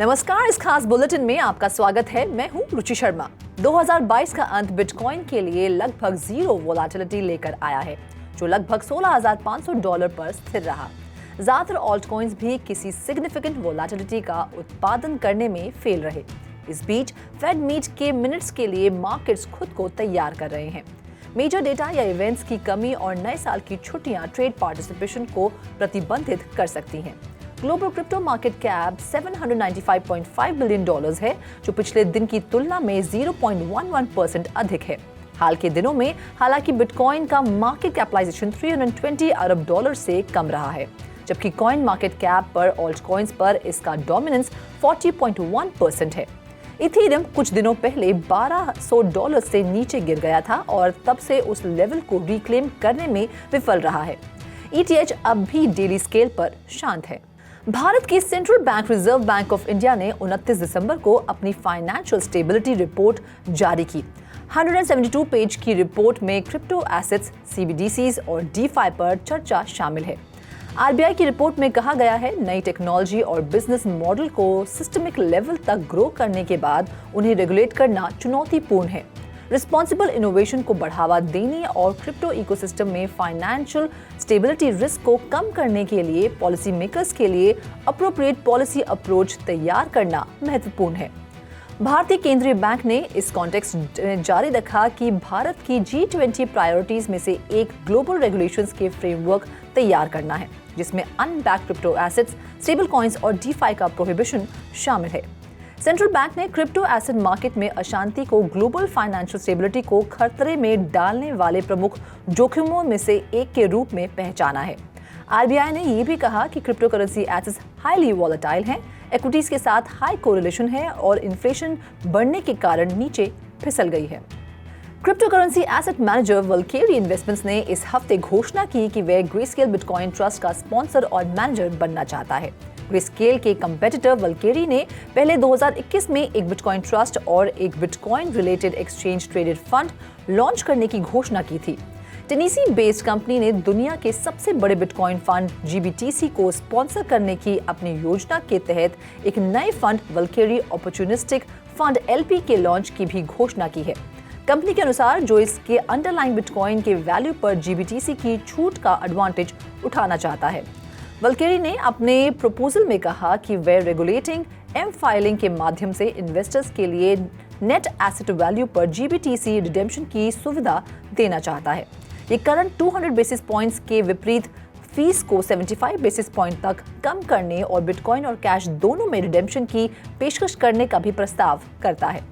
नमस्कार, इस खास बुलेटिन में आपका स्वागत है। मैं हूं रुचि शर्मा। 2022 का अंत बिटकॉइन के लिए लगभग जीरो वोलेटिलिटी लेकर आया है, जो लगभग $16,500 पर स्थिर रहा। ज्यादातर ऑल्ट कॉइन्स भी किसी सिग्निफिकेंट वोलेटिलिटी का उत्पादन करने में फेल रहे। इस बीच फेड मीट के मिनट्स के लिए मार्केट्स खुद को तैयार कर रहे हैं। मेजर डेटा या इवेंट्स की कमी और नए साल की छुट्टियां ट्रेड पार्टिसिपेशन को प्रतिबंधित कर सकती हैं। Global crypto market cap $795.5 billion है, जो पिछले दिन की तुलना में 0.11% अधिक है। हाल के दिनों में हालांकि बिटकॉइन का मार्केट कैपिटलाइजेशन $320 अरब से कम रहा है, जबकि कॉइन मार्केट कैप पर ऑल्ट कॉइन्स पर इसका डोमिनेंस 40.1% है। इथेरियम कुछ दिनों पहले $1,200 से नीचे गिर गया था और तब से उस लेवल को रिक्लेम करने में विफल रहा है। ETH अब भी डेली स्केल पर शांत है। भारत की central bank reserve bank of India ने 29 दिसंबर को अपनी फाइनेंशियल स्टेबिलिटी रिपोर्ट जारी की। 172 पेज की रिपोर्ट में क्रिप्टो एसेट्स, CBDCs और DeFi पर चर्चा शामिल है। RBI की रिपोर्ट में कहा गया है, नई टेक्नोलॉजी और बिजनेस मॉडल को सिस्टमिक लेवल तक ग्रो करने के बाद उन्हें रेगुलेट करना चुनौतीपूर्ण है। रिस्पॉन्सिबल इनोवेशन को बढ़ावा देने और क्रिप्टो इकोसिस्टम में फाइनेंशियल स्टेबिलिटी रिस्क को कम करने के लिए पॉलिसी मेकर्स के लिए अप्रोप्रिएट पॉलिसी अप्रोच तैयार करना महत्वपूर्ण है। भारतीय केंद्रीय बैंक ने इस कॉन्टेक्स्ट जारी रखा कि भारत की G20 प्रायोरिटीज में से एक ग्लोबल रेगुलेशंस के फ्रेमवर्क तैयार करना है, जिसमें अनबैक्ड क्रिप्टो एसेट्स, स्टेबल कॉइन्स और DeFi का प्रोहिबिशन शामिल है। सेंट्रल बैंक ने क्रिप्टो एसेट मार्केट में अशांति को ग्लोबल फाइनेंशियल स्टेबिलिटी को खतरे में डालने वाले प्रमुख जोखिमों में से एक के रूप में पहचाना है। RBI ने यह भी कहा कि crypto currency assets highly volatile हैं, इक्विटीज के साथ हाई कोरिलेशन है और इन्फ्लेशन बढ़ने के कारण नीचे फिसल गई है। Crypto currency asset manager Valkyrie investments ने इस हफ्ते घोषणा की कि वह ग्रेस्केल बिटकॉइन ट्रस्ट का स्पॉन्सर और मैनेजर बनना चाहता है। ग्रेस्केल के कंपेटिटर वल्केरी ने पहले 2021 में एक बिटकॉइन ट्रस्ट और एक bitcoin related exchange traded fund launch करने की घोषणा की थी। टेनेसी बेस्ड कंपनी ने दुनिया के सबसे बड़े बिटकॉइन फंड GBTC को स्पॉन्सर करने की अपनी योजना के तहत एक नए फंड वल्केरी अपॉर्चुनिस्टिक फंड LP के लॉन्च की भी घोषणा की है। कंपनी के अनुसार जो इसके अंडरलाइंग बिटकॉइन के वैल्यू पर GBTC की छूट का एडवांटेज उठाना चाहता है। वल्केरी ने अपने प्रपोजल में कहा कि वह रेगुलेटिंग फाइलिंग के माध्यम से इन्वेस्टर्स के लिए नेट एसेट वैल्यू पर GBTC रिडेम्पशन की सुविधा देना चाहता है। ये करंट 200 बेसिस पॉइंट्स के विपरीत फीस को 75 बेसिस पॉइंट तक कम करने और बिटकॉइन और कैश दोनों में रिडेम्पशन की पेशकश करने का भी प्रस्ताव करता है।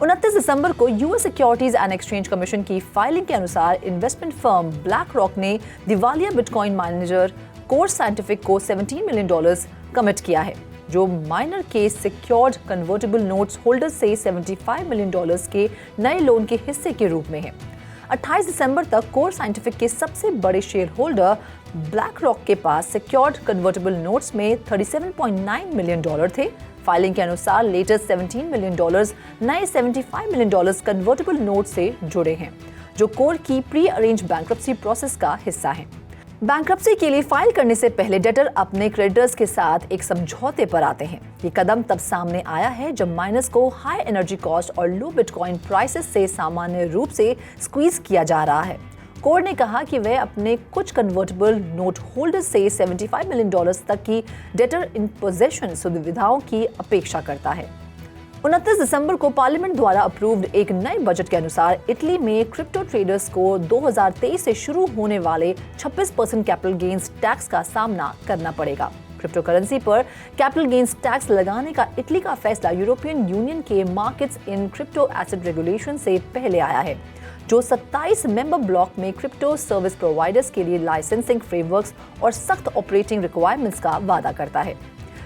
29 दिसंबर को US securities and exchange commission की फाइलिंग के अनुसार इन्वेस्टमेंट फर्म ब्लैक रॉक ने दिवालिया बिटकॉइन मैनेजर कोर्स साइंटिफिक को $17 मिलियन कमिट किया है, जो माइनर के सिक्योर्ड कन्वर्टेबल नोट्स होल्डर्स से $75 मिलियन के नए लोन के हिस्से के रूप में है। 28 दिसंबर तक कोर साइंटिफिक के सबसे बड़े शेयर होल्डर ब्लैक रॉक के पास सिक्योर्ड कन्वर्टेबल नोट्स में $37.9 मिलियन थे। फाइलिंग के अनुसार लेटेस्ट $17 मिलियन नए $75 मिलियन कन्वर्टेबल नोट से जुड़े हैं, जो कोर की प्री अरेंज बैंक्रप्सी प्रोसेस का हिस्सा है। बैंक्रप्सी के लिए फाइल करने से पहले डेटर अपने क्रेडिटर्स के साथ एक समझौते पर आते हैं। ये कदम तब सामने आया है जब माइनर्स को हाई एनर्जी कॉस्ट और लो बिटकॉइन प्राइसेस से सामान्य रूप से स्क्वीज किया जा रहा है। कोर ने कहा कि वह अपने कुछ कन्वर्टेबल नोट होल्डर्स से $75 मिलियन तक की डेटर इन पोजेशन सुविधाओं की अपेक्षा करता है। 29 दिसंबर को पार्लियामेंट द्वारा अप्रूव्ड एक नए बजट के अनुसार इटली में क्रिप्टो ट्रेडर्स को 2023 से शुरू होने वाले 26% कैपिटल गेन्स टैक्स का सामना करना पड़ेगा। क्रिप्टो करेंसी पर कैपिटल गेन्स टैक्स लगाने का इटली का फैसला यूरोपियन यूनियन के markets in crypto asset regulation से पहले आया है, जो 27 मेंबर ब्लॉक में क्रिप्टो सर्विस प्रोवाइडर्स के लिए लाइसेंसिंग फ्रेमवर्क्स और सख्त ऑपरेटिंग रिक्वायरमेंट्स का वादा करता है।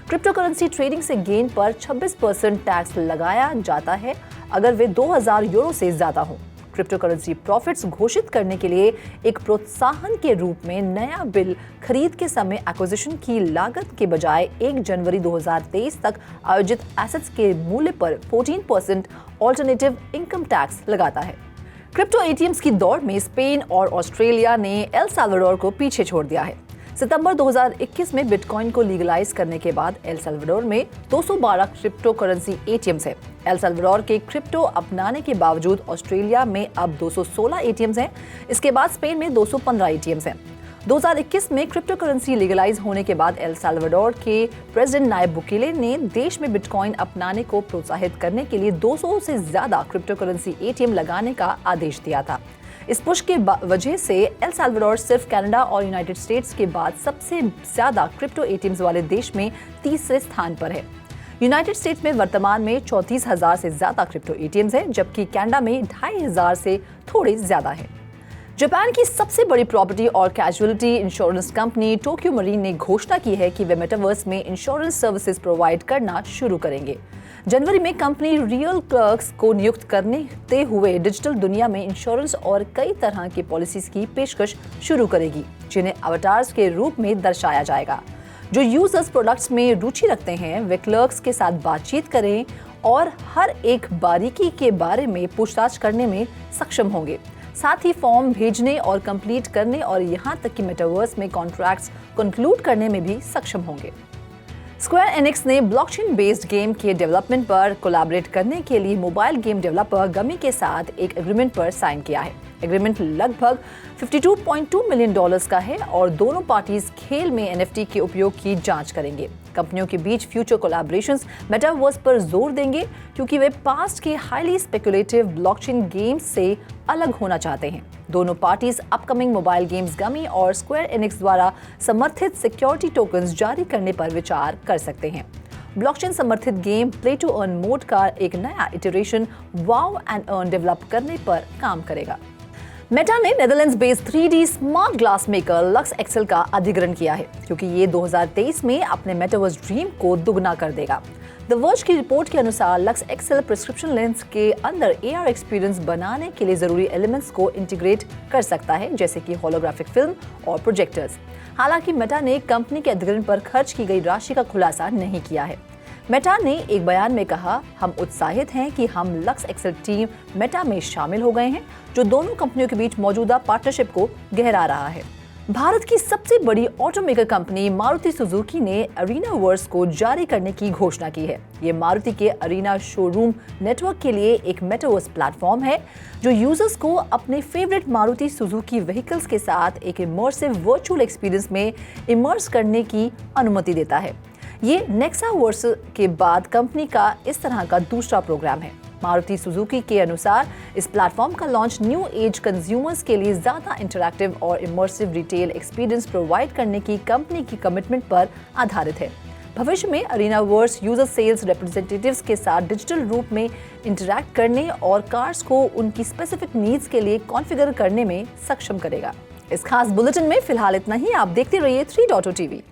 क्रिप्टो करेंसी ट्रेडिंग से गेन पर 26% टैक्स लगाया जाता है अगर वे €2,000 से ज्यादा हों। क्रिप्टो करेंसी प्रॉफिट्स घोषित करने के लिए एक प्रोत्साहन के रूप में नया बिल खरीद के समय एक्विजिशन की लागत के बजाय 1 जनवरी 2023 तक आयोजित एसेट्स के मूल्य पर 14% ऑल्टरनेटिव इनकम टैक्स लगाता है। क्रिप्टो ATMs की दौड़ में स्पेन और ऑस्ट्रेलिया ने एल साल्वाडोर को पीछे छोड़ दिया है। सितंबर 2021 में बिटकॉइन को लीगलाइज करने के बाद एल साल्वाडोर में 212 क्रिप्टो करेंसी एटीएम्स हैं। एल साल्वाडोर के क्रिप्टो अपनाने के बावजूद ऑस्ट्रेलिया में अब 216 एटीएम्स हैं। इसके बाद स्पेन में 215 एटीएम्स हैं। 2021 में क्रिप्टो करेंसी लीगलाइज होने के बाद एल साल्वाडोर के प्रेसिडेंट नायब बुकेले ने देश में बिटकॉइन अपनाने को प्रोत्साहित करने के लिए 200 से ज्यादा क्रिप्टो करेंसी एटीएम लगाने का आदेश दिया था। इस पुश के वजह से एल साल्वाडोर सिर्फ कनाडा और यूनाइटेड स्टेट्स के बाद सबसे ज्यादा क्रिप्टो एटीएम्स वाले देश में तीसरे स्थान पर है। यूनाइटेड स्टेट्स में वर्तमान में 34,000 से ज्यादा क्रिप्टो एटीएम्स हैं, जबकि कनाडा में 2,500 से थोड़े ज्यादा है। जापान की सबसे बड़ी प्रॉपर्टी और casualty insurance company Tokyo marine ने घोषणा की है कि वे मेटावर्स में इंश्योरेंस सर्विसेज प्रोवाइड करना शुरू करेंगे। जनवरी में कंपनी रियल क्लर्क्स को नियुक्त करते हुए डिजिटल दुनिया में इंश्योरेंस और कई तरह की पॉलिसीज की पेशकश शुरू करेगी, जिन्हें अवतार्स के रूप में दर्शाया जाएगा। जो यूजर्स प्रोडक्ट्स में रुचि रखते हैं वे क्लर्क्स के साथ बातचीत करें और हर एक बारीकी के बारे में पूछताछ करने में सक्षम होंगे। साथ ही फॉर्म भेजने और कंप्लीट करने और यहां तक कि मेटावर्स में कॉन्ट्रैक्ट्स कंक्लूड करने में भी सक्षम होंगे। स्क्वायर एनिक्स ने ब्लॉकचेन बेस्ड गेम के डेवलपमेंट पर कोलैबोरेट करने के लिए मोबाइल गेम डेवलपर गमी के साथ एक एग्रीमेंट पर साइन किया है। एग्रीमेंट लगभग $52.2 मिलियन का है और दोनों पार्टीज खेल में एनएफटी के उपयोग की जांच करेंगे। कंपनियों के बीच फ्यूचर कोलैबोरेशंस मेटावर्स पर जोर देंगे, क्योंकि वे पास्ट के हाईली स्पेकुलेटिव ब्लॉकचेन गेम्स से अलग होना चाहते हैं। दोनों पार्टीज अपकमिंग मोबाइल गेम्स गमी और स्क्वायर एनिक्स द्वारा समर्थित सिक्योरिटी टोकन्स जारी करने पर विचार कर सकते हैं। ब्लॉकचेन समर्थित game play to earn mode का एक नया iteration wow and earn develop करने पर काम करेगा। मेटा ने Netherlands based 3D smart glass maker Luxexcel का अधिग्रहण किया है, क्योंकि ये 2023 में अपने मेटावर्स ड्रीम को दुगना कर देगा। द वर्ज की रिपोर्ट के अनुसार लक्स एक्सेल प्रिस्क्रिप्शन लेंस के अंदर AR एक्सपीरियंस बनाने के लिए जरूरी एलिमेंट्स को इंटीग्रेट कर सकता है, जैसे कि होलोग्राफिक फिल्म और प्रोजेक्टर्स। हालांकि मेटा ने कंपनी के अधिग्रहण पर खर्च की गई राशि का खुलासा नहीं किया है। मेटा ने एक बयान में कहा, हम उत्साहित हैं कि हम लक्स एक्सेल टीम मेटा में शामिल हो गए हैं, जो दोनों कंपनियों के बीच मौजूदा पार्टनरशिप को गहरा रहा है। भारत की सबसे बड़ी ऑटोमेकर कंपनी मारुति सुजुकी ने अरीना वर्स को जारी करने की घोषणा की है। ये मारुति के अरीना शोरूम नेटवर्क के लिए एक मेटावर्स प्लेटफॉर्म है, जो यूजर्स को अपने फेवरेट मारुति सुजुकी व्हीकल्स के साथ एक इमर्सिव वर्चुअल एक्सपीरियंस में इमर्स करने की अनुमति देता है। ये नेक्सा वर्स के बाद कंपनी का इस तरह का दूसरा प्रोग्राम है। मारुति सुजुकी के अनुसार इस प्लेटफॉर्म का लॉन्च न्यू एज कंज्यूमर्स के लिए ज्यादा इंटरैक्टिव और इमर्सिव रिटेल एक्सपीरियंस प्रोवाइड करने की कंपनी की कमिटमेंट पर आधारित है। भविष्य में arena verse user sales representatives के साथ डिजिटल रूप में इंटरैक्ट करने और कार्स को उनकी स्पेसिफिक नीड्स के लिए कॉन्फ़िगर करने में सक्षम करेगा। इस खास बुलेटिन में फिलहाल इतना ही। आप देखते रहिए 3.0 TV।